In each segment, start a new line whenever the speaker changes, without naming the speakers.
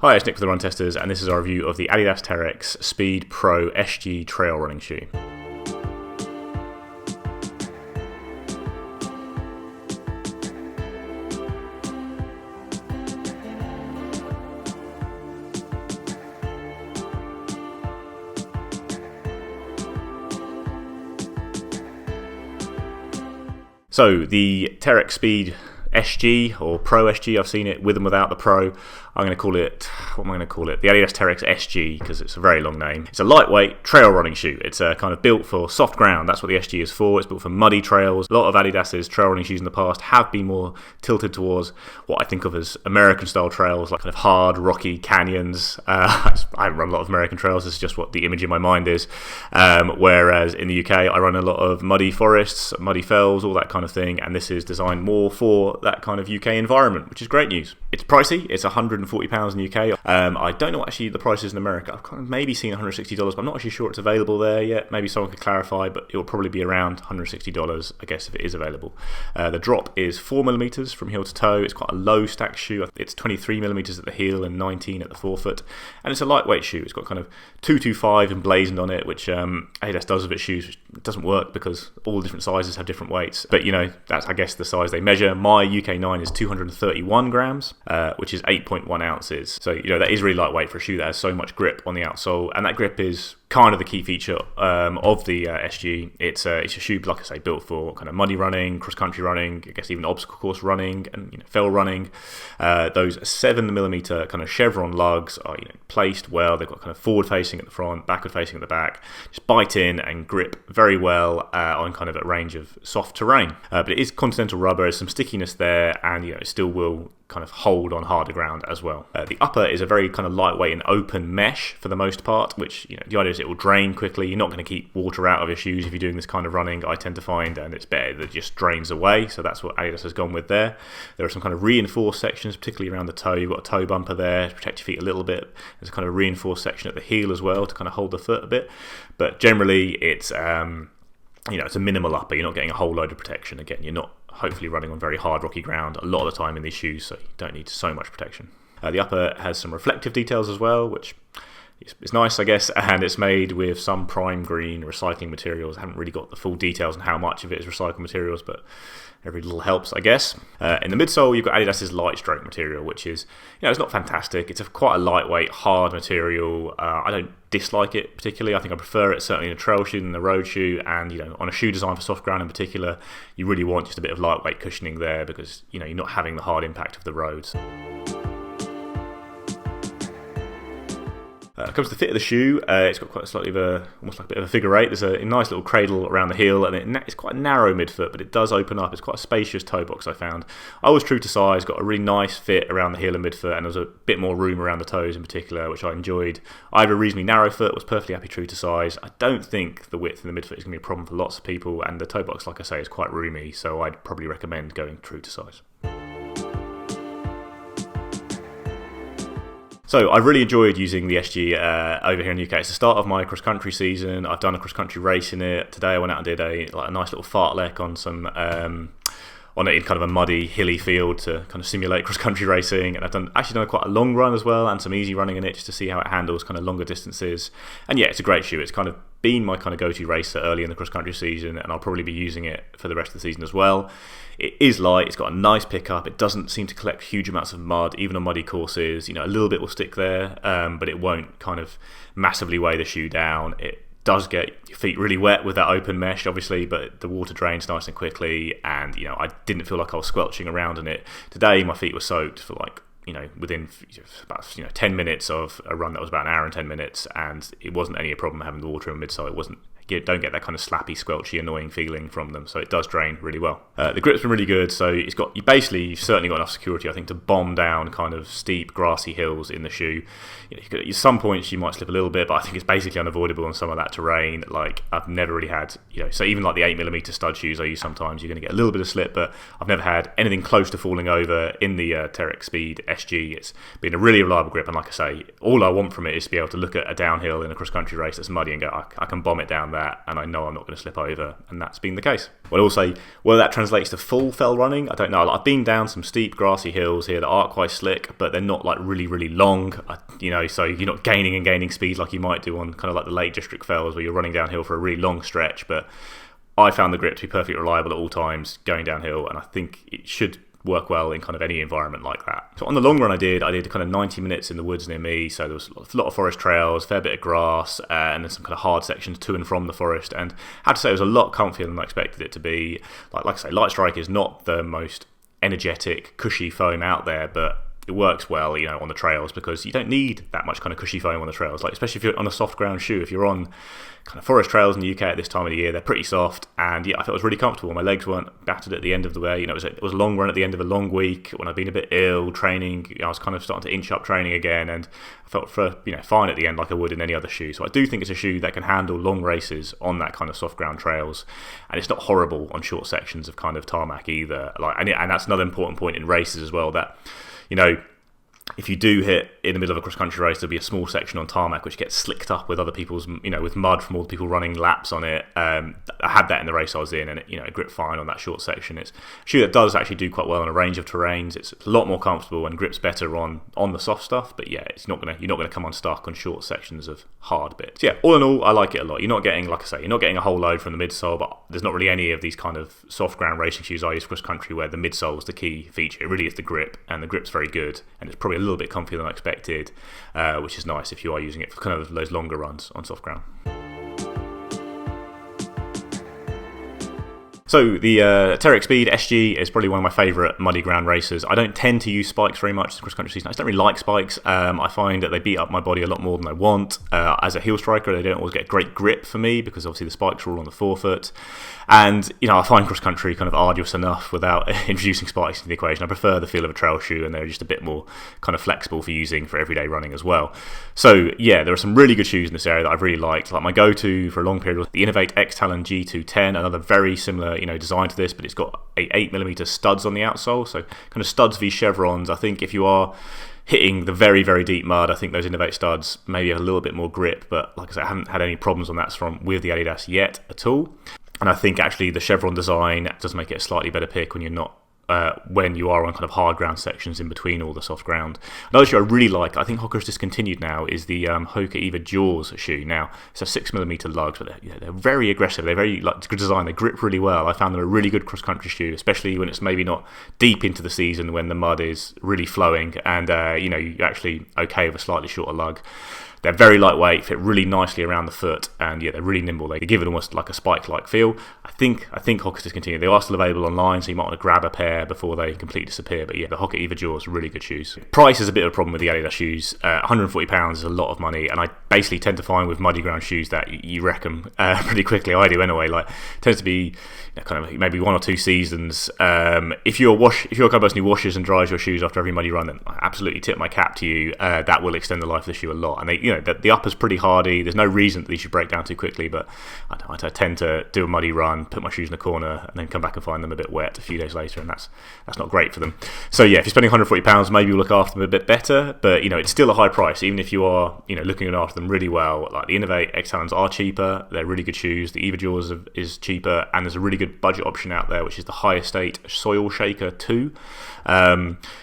Hi, it's Nick for the Run Testers, and this is our review of the Adidas Terrex Speed Pro SG trail running shoe. So the Terrex Speed SG or Pro SG, I've seen it with and without the Pro. I'm going to call it, what am I going to call it? The Adidas Terrex SG, because it's a very long name. It's a lightweight trail running shoe. It's kind of built for soft ground. That's what the SG is for. It's built for muddy trails. A lot of Adidas's trail running shoes in the past have been more tilted towards what I think of as American style trails, like kind of hard, rocky canyons. I haven't run a lot of American trails. This is just what the image in my mind is. Whereas in the UK, I run a lot of muddy forests, muddy fells, all that kind of thing. And this is designed more for that kind of UK environment, which is great news. It's pricey. It's £140 in the UK. I don't know what actually the price is in America. I've kind of maybe seen $160, but I'm not actually sure it's available there yet. Maybe someone could clarify, but it will probably be around $160, I guess, if it is available. The drop is 4mm from heel to toe. It's quite a low stack shoe. It's 23mm at the heel and 19 at the forefoot. And it's a lightweight shoe. It's got kind of 225 emblazoned on it, which Adidas does with its shoes, which doesn't work because all different sizes have different weights. But, you know, that's, I guess, the size they measure. My UK 9 is 231 grams, which is 8.1 ounces. So, you know, that is really lightweight for a shoe that has so much grip on the outsole. And that grip is kind of the key feature of the SG. It's a shoe, like I say, built for kind of muddy running, cross-country running, I guess even obstacle course running and, you know, fell running. Those 7mm kind of chevron lugs are, you know, placed well. They've got kind of forward-facing at the front, backward-facing at the back. Just bite in and grip very well on kind of a range of soft terrain. But it is continental rubber. There's some stickiness there, and, you know, it still will kind of hold on harder ground as well. The upper is a very kind of lightweight and open mesh for the most part, which, you know, the idea is it will drain quickly. You're not going to keep water out of your shoes if you're doing this kind of running, I tend to find, and it's better that it just drains away. So that's what Adidas has gone with there. There are some kind of reinforced sections, particularly around the toe. You've got a toe bumper there to protect your feet a little bit. There's a kind of reinforced section at the heel as well to kind of hold the foot a bit. But generally, it's you know, it's a minimal upper. You're not getting a whole load of protection. Again, you're not hopefully running on very hard rocky ground a lot of the time in these shoes, so you don't need so much protection. The upper has some reflective details as well, which is nice, I guess, and it's made with some prime green recycling materials. I haven't really got the full details on how much of it is recycled materials, but every little helps, I guess. In the midsole, you've got Adidas's light stroke material, which is, you know, it's not fantastic. It's quite a lightweight, hard material. I don't dislike it particularly. I think I prefer it certainly in a trail shoe than a road shoe, and, you know, on a shoe designed for soft ground in particular, you really want just a bit of lightweight cushioning there because, you know, you're not having the hard impact of the roads. Comes to the fit of the shoe, it's got quite slightly of almost like a bit of a figure eight. There's a nice little cradle around the heel, and it's quite a narrow midfoot, but it does open up. It's quite a spacious toe box, I found. I was true to size, got a really nice fit around the heel and midfoot, and there was a bit more room around the toes in particular, which I enjoyed. I have a reasonably narrow foot, was perfectly happy true to size. I don't think the width in the midfoot is going to be a problem for lots of people, and the toe box, like I say, is quite roomy, so I'd probably recommend going true to size. So I really enjoyed using the SG over here in the UK. It's the start of my cross-country season. I've done a cross-country race in it. Today I went out and did a nice little fartlek on some on it in kind of a muddy, hilly field to kind of simulate cross-country racing. And I've actually done quite a long run as well and some easy running in it just to see how it handles kind of longer distances. And yeah, it's a great shoe. It's kind of been my kind of go-to racer early in the cross-country season, and I'll probably be using it for the rest of the season as well. It is light, it's got a nice pickup, it doesn't seem to collect huge amounts of mud, even on muddy courses. You know, a little bit will stick there, but it won't kind of massively weigh the shoe down. It does get your feet really wet with that open mesh, obviously, but the water drains nice and quickly, and, you know, I didn't feel like I was squelching around in it. Today, my feet were soaked for like, you know, within about 10 minutes of a run that was about an hour and 10 minutes, and it wasn't any problem having the water in midsole. It wasn't, you don't get that kind of slappy, squelchy, annoying feeling from them, so it does drain really well. The grip's been really good, so you've certainly got enough security, I think, to bomb down kind of steep, grassy hills in the shoe. You know, at some points you might slip a little bit, but I think it's basically unavoidable on some of that terrain. Like, I've never really had, you know, so even like the 8mm stud shoes I use sometimes, you're going to get a little bit of slip, but I've never had anything close to falling over in the Terrex Speed SG. It's been a really reliable grip, and like I say, all I want from it is to be able to look at a downhill in a cross-country race that's muddy and go, I can bomb it down that. that, and I know I'm not going to slip over, and that's been the case. Well, also, whether that translates to full fell running, I don't know. I've been down some steep grassy hills here that aren't quite slick, but they're not like really, really long, so you're not gaining speed like you might do on kind of like the Lake District fells where you're running downhill for a really long stretch. But I found the grip to be perfectly reliable at all times going downhill, and I think it should work well in kind of any environment like that. So on the long run I did kind of 90 minutes in the woods near me, so there was a lot of forest trails, a fair bit of grass, and then some kind of hard sections to and from the forest, and I have to say it was a lot comfier than I expected it to be. Like I say, Light Strike is not the most energetic, cushy foam out there, but it works well, on the trails, because you don't need that much kind of cushy foam on the trails. Like, especially if you're on a soft ground shoe, if you're on kind of forest trails in the UK at this time of the year, they're pretty soft, and I felt it was really comfortable. My legs weren't battered at the end of the way. It was a long run at the end of a long week when I've been a bit ill training. I was kind of starting to inch up training again, and I felt fine at the end, like I would in any other shoe. So I do think it's a shoe that can handle long races on that kind of soft ground trails, and it's not horrible on short sections of kind of tarmac either. And that's another important point in races as well, that if you do hit in the middle of a cross-country race, there'll be a small section on tarmac which gets slicked up with other people's, with mud from all the people running laps on it. I had that in the race I was in, and it gripped fine on that short section. It's a shoe that does actually do quite well on a range of terrains. It's a lot more comfortable and grips better on the soft stuff. But you're not gonna come unstuck on short sections of hard bits. So all in all, I like it a lot. You're not getting, like I say, you're not getting a whole load from the midsole, but there's not really any of these kind of soft ground racing shoes I use cross-country where the midsole is the key feature. It really is the grip, and the grip's very good, and it's probably a little bit comfier than I expected, which is nice if you are using it for kind of those longer runs on soft ground. So the Terrex Speed SG is probably one of my favourite muddy ground racers. I don't tend to use spikes very much in the cross-country season. I just don't really like spikes. I find that they beat up my body a lot more than I want. As a heel striker, they don't always get great grip for me because obviously the spikes are all on the forefoot. And, I find cross-country kind of arduous enough without introducing spikes into the equation. I prefer the feel of a trail shoe, and they're just a bit more kind of flexible for using for everyday running as well. So, there are some really good shoes in this area that I've really liked. Like my go-to for a long period was the Innovate X Talon G210, another very similar, design to this, but it's got 8mm studs on the outsole, so kind of studs v chevrons. I think if you are hitting the very, very deep mud, I think those Innovate studs maybe have a little bit more grip, but like I said, I haven't had any problems on that front with the Adidas yet at all. And I think actually the chevron design does make it a slightly better pick when you are on kind of hard ground sections in between all the soft ground. Another shoe I really like, I think Hoka's discontinued now, is the Hoka Eva Jaws shoe. Now, it's a 6mm lugs, but they're very aggressive. They're very good design. They grip really well. I found them a really good cross-country shoe, especially when it's maybe not deep into the season when the mud is really flowing and you're actually okay with a slightly shorter lug. They're very lightweight, fit really nicely around the foot, and they're really nimble. They give it almost like a spike-like feel. I think Hoka's discontinued. They are still available online, so you might want to grab a pair before they completely disappear. But the Hoka Eva Jaws are really good shoes. Price is a bit of a problem with the Adidas shoes. £140 is a lot of money, and I basically tend to find with muddy ground shoes that you wreck them pretty quickly. I do anyway. Like, it tends to be kind of maybe 1 or 2 seasons. If you're a kind of person who washes and dries your shoes after every muddy run, then I absolutely tip my cap to you. That will extend the life of the shoe a lot, and the upper's pretty hardy. There's no reason that these should break down too quickly, but I tend to do a muddy run, put my shoes in a corner, and then come back and find them a bit wet a few days later, and that's not great for them. So if you're spending £140, maybe you'll look after them a bit better, but it's still a high price, even if you are looking after them really well. Like the Innovate X Talons are cheaper, they're really good shoes. The Eva Jaws is cheaper, and there's a really good budget option out there, which is the High Estate Soil Shaker 2.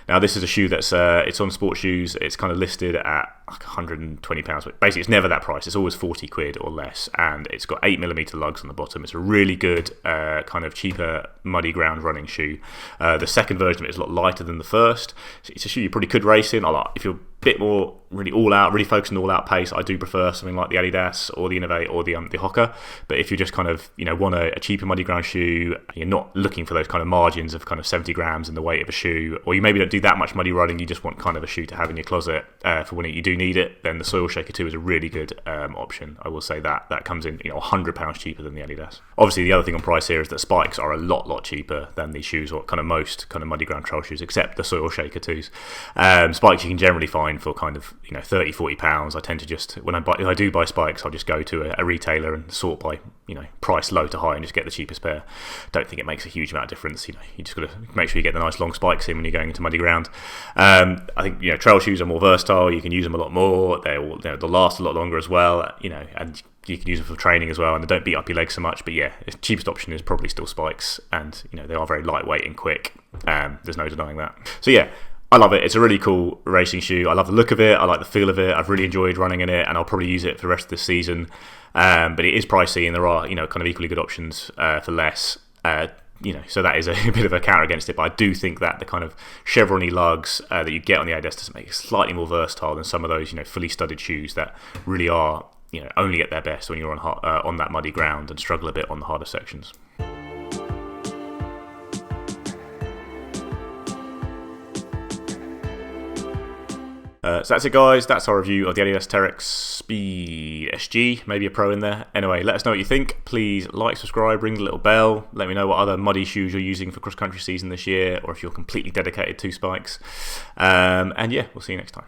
Now this is a shoe that's it's on Sports Shoes. It's kind of listed at like £120, but basically it's never that price. It's always 40 quid or less, and it's got 8mm lugs on the bottom. It's a really good kind of cheaper muddy ground running shoe. The second version of it is a lot lighter than the first. It's a shoe you probably could race in. If you're a bit more really all out, really focused on all out pace, I do prefer something like the Adidas or the Innovate or the Hoka. But if you just kind of want a cheaper muddy ground shoe, you're not looking for those kind of margins of kind of 70 grams in the weight of a shoe, or you maybe don't do that much muddy running, you just want kind of a shoe to have in your closet for when you do need it, then the Soil Shaker 2 is a really good option. I will say that comes in £100 cheaper than the Adidas. Obviously the other thing on price here is that spikes are a lot cheaper than these shoes, or kind of most kind of muddy ground trail shoes, except the Soil Shaker 2s. Spikes you can generally find for kind of £30-40. I tend to just, when I do buy spikes, I'll just go to a retailer and sort by price low to high and just get the cheapest pair. Don't think it makes a huge amount of difference. You just got to make sure you get the nice long spikes in when you're going into muddy ground. I think trail shoes are more versatile. You can use them a lot more. They'll last a lot longer as well. And you can use them for training as well, and they don't beat up your legs so much. But yeah, the cheapest option is probably still spikes, and they are very lightweight and quick. There's no denying that. So yeah, I love it. It's a really cool racing shoe. I love the look of it. I like the feel of it. I've really enjoyed running in it, and I'll probably use it for the rest of the season. But it is pricey, and there are kind of equally good options for less. So that is a bit of a counter against it. But I do think that the kind of chevron-y lugs that you get on the Adidas does make it slightly more versatile than some of those fully studded shoes that really are only at their best when you're on that muddy ground and struggle a bit on the harder sections. So that's it, guys. That's our review of the Adidas Terrex Speed SG. Maybe a Pro in there. Anyway, let us know what you think. Please like, subscribe, ring the little bell. Let me know what other muddy shoes you're using for cross-country season this year, or if you're completely dedicated to spikes. And yeah, we'll see you next time.